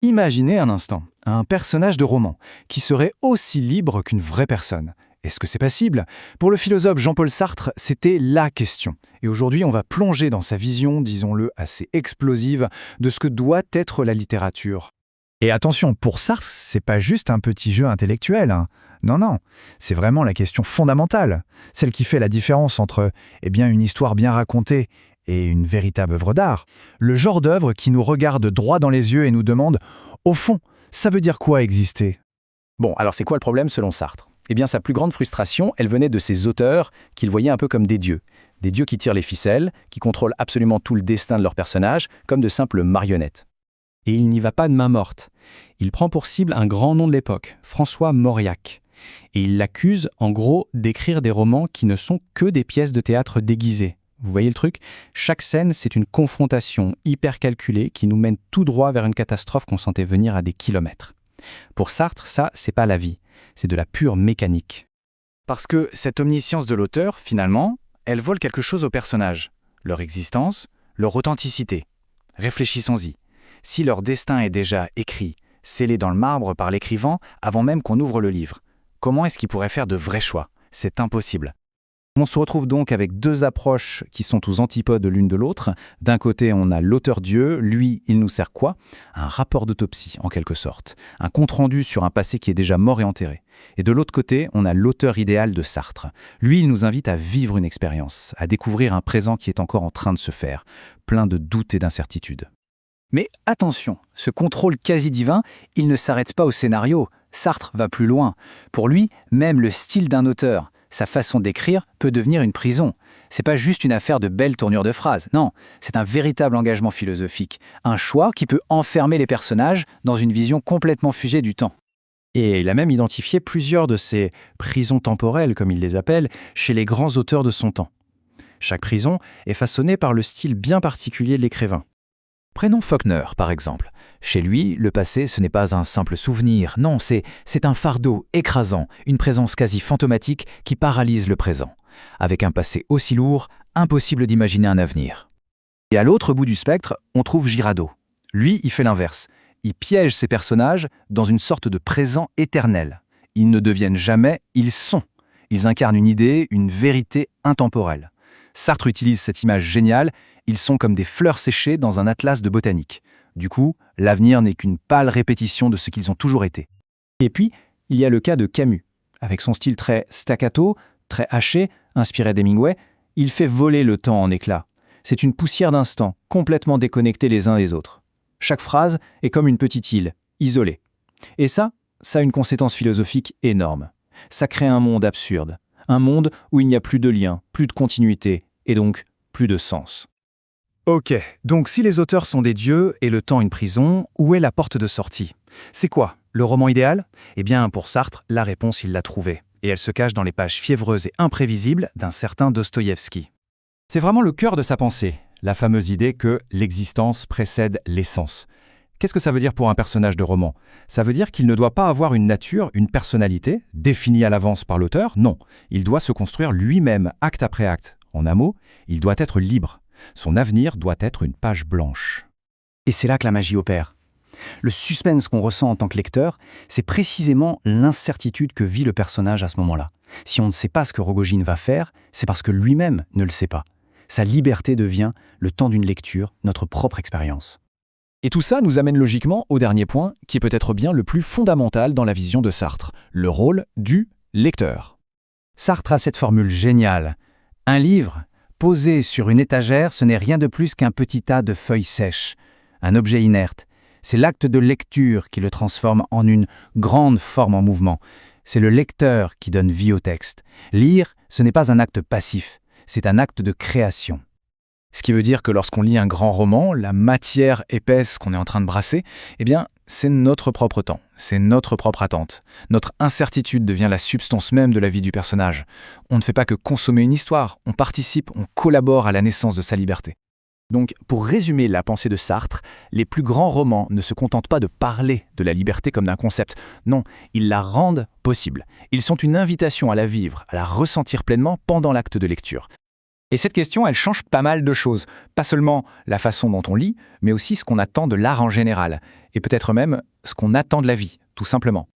Imaginez un instant, un personnage de roman qui serait aussi libre qu'une vraie personne. Est-ce que c'est possible? Pour le philosophe Jean-Paul Sartre, c'était la question. Et aujourd'hui, on va plonger dans sa vision, disons-le, assez explosive, de ce que doit être la littérature. Et attention, pour Sartre, c'est pas juste un petit jeu intellectuel, hein. Non, c'est vraiment la question fondamentale, celle qui fait la différence entre une histoire bien racontée et une véritable œuvre d'art. Le genre d'œuvre qui nous regarde droit dans les yeux et nous demande, au fond, ça veut dire quoi exister? Bon, alors c'est quoi le problème selon Sartre? Eh bien, sa plus grande frustration, elle venait de ces auteurs qu'il voyait un peu comme des dieux qui tirent les ficelles, qui contrôlent absolument tout le destin de leurs personnages, comme de simples marionnettes. Et il n'y va pas de main morte. Il prend pour cible un grand nom de l'époque, François Mauriac. Et il l'accuse, en gros, d'écrire des romans qui ne sont que des pièces de théâtre déguisées. Vous voyez le truc? Chaque scène, c'est une confrontation hyper calculée qui nous mène tout droit vers une catastrophe qu'on sentait venir à des kilomètres. Pour Sartre, ça, c'est pas la vie. C'est de la pure mécanique. Parce que cette omniscience de l'auteur, finalement, elle vole quelque chose aux personnages. Leur existence, leur authenticité. Réfléchissons-y. Si leur destin est déjà écrit, scellé dans le marbre par l'écrivain avant même qu'on ouvre le livre, comment est-ce qu'il pourrait faire de vrais choix? C'est impossible. On se retrouve donc avec deux approches qui sont aux antipodes l'une de l'autre. D'un côté, on a l'auteur-dieu, lui, il nous sert quoi? Un rapport d'autopsie, en quelque sorte. Un compte-rendu sur un passé qui est déjà mort et enterré. Et de l'autre côté, on a l'auteur idéal de Sartre. Lui, il nous invite à vivre une expérience, à découvrir un présent qui est encore en train de se faire, plein de doutes et d'incertitudes. Mais attention, ce contrôle quasi divin, il ne s'arrête pas au scénario. Sartre va plus loin. Pour lui, même le style d'un auteur, sa façon d'écrire peut devenir une prison. C'est pas juste une affaire de belles tournures de phrases, non, c'est un véritable engagement philosophique, un choix qui peut enfermer les personnages dans une vision complètement figée du temps. Et il a même identifié plusieurs de ces prisons temporelles, comme il les appelle, chez les grands auteurs de son temps. Chaque prison est façonnée par le style bien particulier de l'écrivain. Prenons Faulkner, par exemple. Chez lui, le passé, ce n'est pas un simple souvenir, non, c'est un fardeau écrasant, une présence quasi fantomatique qui paralyse le présent. Avec un passé aussi lourd, impossible d'imaginer un avenir. Et à l'autre bout du spectre, on trouve Girardot. Lui, il fait l'inverse. Il piège ses personnages dans une sorte de présent éternel. Ils ne deviennent jamais, ils sont. Ils incarnent une idée, une vérité intemporelle. Sartre utilise cette image géniale, ils sont comme des fleurs séchées dans un atlas de botanique. Du coup, l'avenir n'est qu'une pâle répétition de ce qu'ils ont toujours été. Et puis, il y a le cas de Camus. Avec son style très staccato, très haché, inspiré d'Hemingway, il fait voler le temps en éclats. C'est une poussière d'instants, complètement déconnectés les uns des autres. Chaque phrase est comme une petite île, isolée. Et ça a une conséquence philosophique énorme. Ça crée un monde absurde. Un monde où il n'y a plus de lien, plus de continuité, et donc plus de sens. Ok, donc si les auteurs sont des dieux et le temps une prison, où est la porte de sortie? C'est quoi, le roman idéal? Eh bien, pour Sartre, la réponse, il l'a trouvée. Et elle se cache dans les pages fiévreuses et imprévisibles d'un certain Dostoïevski. C'est vraiment le cœur de sa pensée, la fameuse idée que l'existence précède l'essence. Qu'est-ce que ça veut dire pour un personnage de roman? Ça veut dire qu'il ne doit pas avoir une nature, une personnalité, définie à l'avance par l'auteur, non. Il doit se construire lui-même, acte après acte. En un mot, il doit être libre. Son avenir doit être une page blanche. Et c'est là que la magie opère. Le suspense qu'on ressent en tant que lecteur, c'est précisément l'incertitude que vit le personnage à ce moment-là. Si on ne sait pas ce que Rogojin va faire, c'est parce que lui-même ne le sait pas. Sa liberté devient, le temps d'une lecture, notre propre expérience. Et tout ça nous amène logiquement au dernier point, qui est peut-être bien le plus fondamental dans la vision de Sartre, le rôle du lecteur. Sartre a cette formule géniale. Un livre, posé sur une étagère, ce n'est rien de plus qu'un petit tas de feuilles sèches, un objet inerte. C'est l'acte de lecture qui le transforme en une grande forme en mouvement. C'est le lecteur qui donne vie au texte. Lire, ce n'est pas un acte passif, c'est un acte de création. Ce qui veut dire que lorsqu'on lit un grand roman, la matière épaisse qu'on est en train de brasser, eh bien, c'est notre propre temps, c'est notre propre attente. Notre incertitude devient la substance même de la vie du personnage. On ne fait pas que consommer une histoire, on participe, on collabore à la naissance de sa liberté. Donc, pour résumer la pensée de Sartre, les plus grands romans ne se contentent pas de parler de la liberté comme d'un concept. Non, ils la rendent possible. Ils sont une invitation à la vivre, à la ressentir pleinement pendant l'acte de lecture. Et cette question, elle change pas mal de choses. Pas seulement la façon dont on lit, mais aussi ce qu'on attend de l'art en général. Et peut-être même ce qu'on attend de la vie, tout simplement.